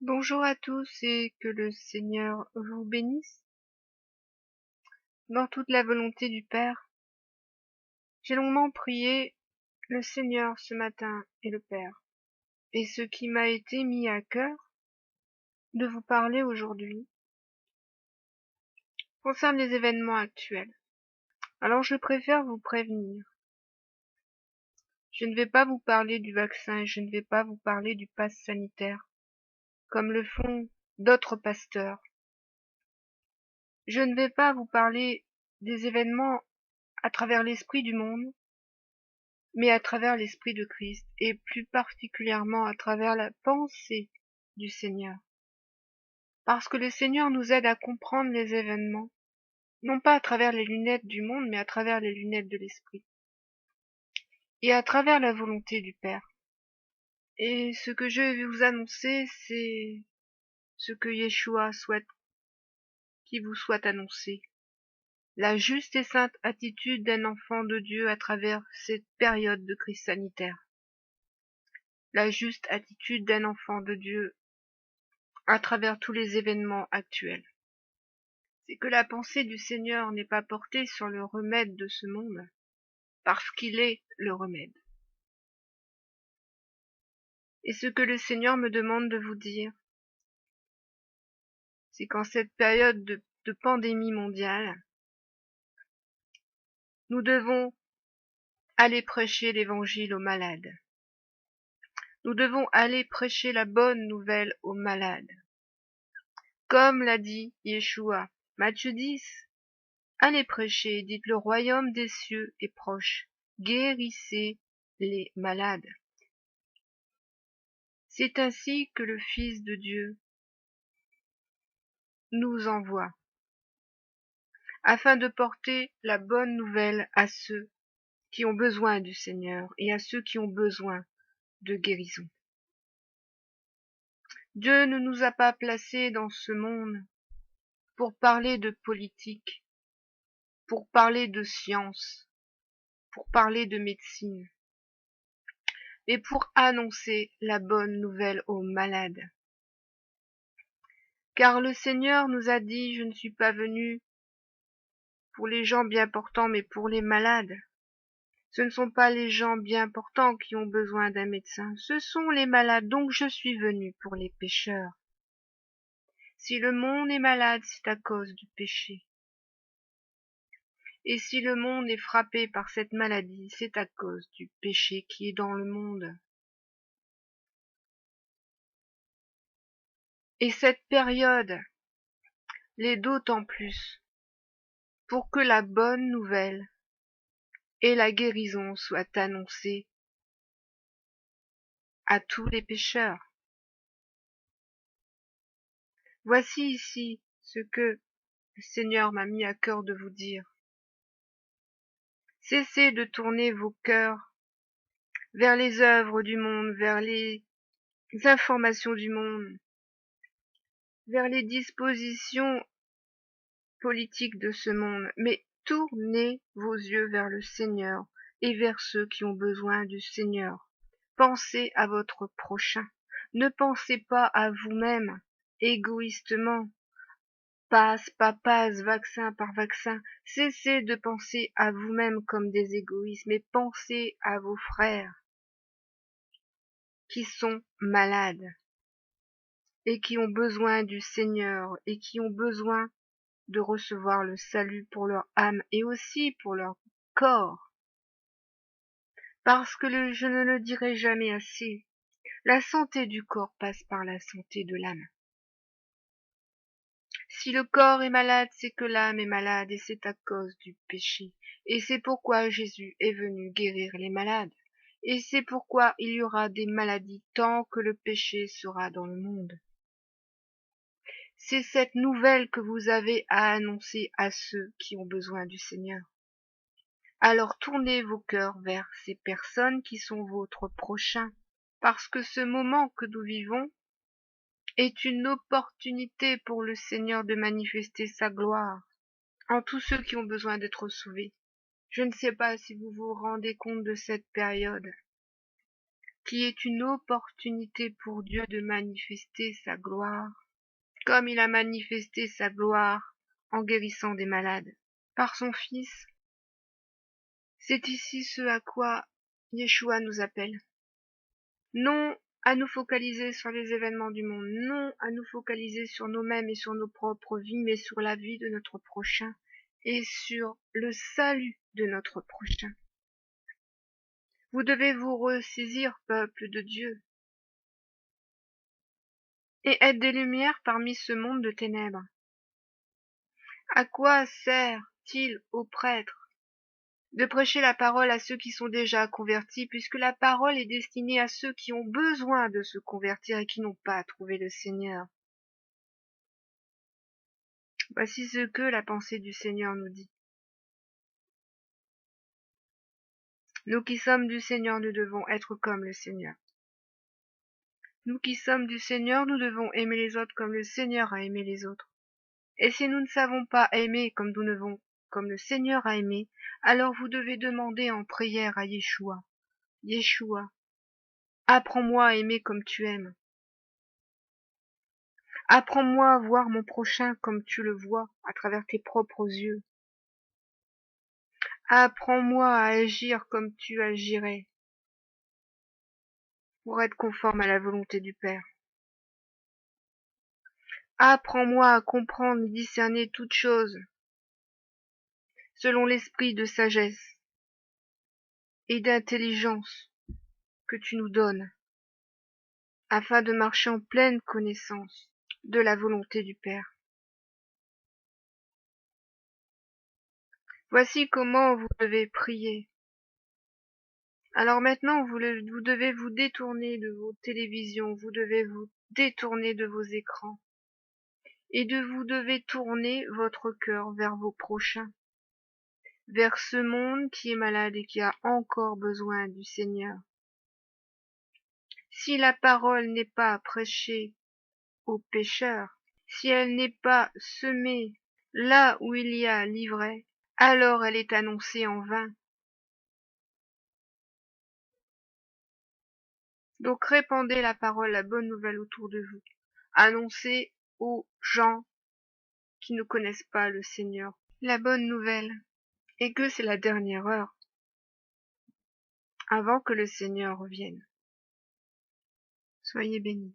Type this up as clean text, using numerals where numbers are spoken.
Bonjour à tous et que le Seigneur vous bénisse dans toute la volonté du Père. J'ai longuement prié le Seigneur ce matin et le Père. Et ce qui m'a été mis à cœur de vous parler aujourd'hui concerne les événements actuels. Alors je préfère vous prévenir. Je ne vais pas vous parler du vaccin et je ne vais pas vous parler du pass sanitaire, comme le font d'autres pasteurs. Je ne vais pas vous parler des événements à travers l'esprit du monde, mais à travers l'Esprit de Christ, et plus particulièrement à travers la pensée du Seigneur. Parce que le Seigneur nous aide à comprendre les événements, non pas à travers les lunettes du monde, mais à travers les lunettes de l'Esprit, et à travers la volonté du Père. Et ce que je vais vous annoncer, c'est ce que Yeshua souhaite qu'il vous soit annoncé. La juste et sainte attitude d'un enfant de Dieu à travers cette période de crise sanitaire. La juste attitude d'un enfant de Dieu à travers tous les événements actuels. C'est que la pensée du Seigneur n'est pas portée sur le remède de ce monde, parce qu'il est le remède. Et ce que le Seigneur me demande de vous dire, c'est qu'en cette période de pandémie mondiale, nous devons aller prêcher l'évangile aux malades. Nous devons aller prêcher la bonne nouvelle aux malades. Comme l'a dit Yeshua, Matthieu 10, allez prêcher, dites le royaume des cieux est proche, guérissez les malades. C'est ainsi que le Fils de Dieu nous envoie, afin de porter la bonne nouvelle à ceux qui ont besoin du Seigneur et à ceux qui ont besoin de guérison. Dieu ne nous a pas placés dans ce monde pour parler de politique, pour parler de science, pour parler de médecine, mais pour annoncer la bonne nouvelle aux malades. Car le Seigneur nous a dit, je ne suis pas venu pour les gens bien portants, mais pour les malades. Ce ne sont pas les gens bien portants qui ont besoin d'un médecin, ce sont les malades, donc je suis venu pour les pécheurs. Si le monde est malade, c'est à cause du péché. Et si le monde est frappé par cette maladie, c'est à cause du péché qui est dans le monde. Et cette période l'est d'autant plus pour que la bonne nouvelle et la guérison soient annoncées à tous les pécheurs. Voici ici ce que le Seigneur m'a mis à cœur de vous dire. Cessez de tourner vos cœurs vers les œuvres du monde, vers les informations du monde, vers les dispositions politiques de ce monde, mais tournez vos yeux vers le Seigneur et vers ceux qui ont besoin du Seigneur. Pensez à votre prochain. Ne pensez pas à vous-même, égoïstement, passe par passe, vaccin par vaccin. Cessez de penser à vous-même comme des égoïstes, mais pensez à vos frères qui sont malades et qui ont besoin du Seigneur et qui ont besoin de recevoir le salut pour leur âme et aussi pour leur corps. Parce que je ne le dirai jamais assez, la santé du corps passe par la santé de l'âme. Si le corps est malade, c'est que l'âme est malade et c'est à cause du péché. Et c'est pourquoi Jésus est venu guérir les malades. Et c'est pourquoi il y aura des maladies tant que le péché sera dans le monde. C'est cette nouvelle que vous avez à annoncer à ceux qui ont besoin du Seigneur. Alors tournez vos cœurs vers ces personnes qui sont votre prochain, parce que ce moment que nous vivons est une opportunité pour le Seigneur de manifester sa gloire en tous ceux qui ont besoin d'être sauvés. Je ne sais pas si vous vous rendez compte de cette période, qui est une opportunité pour Dieu de manifester sa gloire, comme il a manifesté sa gloire en guérissant des malades par son Fils. C'est ici ce à quoi Yeshua nous appelle. Non à nous focaliser sur les événements du monde, non à nous focaliser sur nous-mêmes et sur nos propres vies, mais sur la vie de notre prochain et sur le salut de notre prochain. Vous devez vous ressaisir, peuple de Dieu, et être des lumières parmi ce monde de ténèbres. À quoi sert-il aux prêtres de prêcher la parole à ceux qui sont déjà convertis, puisque la parole est destinée à ceux qui ont besoin de se convertir et qui n'ont pas trouvé le Seigneur? Voici ce que la pensée du Seigneur nous dit. Nous qui sommes du Seigneur, nous devons être comme le Seigneur. Nous qui sommes du Seigneur, nous devons aimer les autres comme le Seigneur a aimé les autres. Et si nous ne savons pas aimer comme comme le Seigneur a aimé, alors vous devez demander en prière à Yeshua. Yeshua, apprends-moi à aimer comme tu aimes. Apprends-moi à voir mon prochain comme tu le vois, à travers tes propres yeux. Apprends-moi à agir comme tu agirais, pour être conforme à la volonté du Père. Apprends-moi à comprendre et discerner toutes choses, selon l'esprit de sagesse et d'intelligence que tu nous donnes, afin de marcher en pleine connaissance de la volonté du Père. Voici comment vous devez prier. Alors maintenant, vous devez vous détourner de vos télévisions, vous devez vous détourner de vos écrans, et vous devez tourner votre cœur vers vos prochains, vers ce monde qui est malade et qui a encore besoin du Seigneur. Si la parole n'est pas prêchée aux pécheurs, si elle n'est pas semée là où il y a l'ivraie, alors elle est annoncée en vain. Donc répandez la parole, la bonne nouvelle autour de vous. Annoncez aux gens qui ne connaissent pas le Seigneur la bonne nouvelle, et que c'est la dernière heure avant que le Seigneur revienne. Soyez bénis.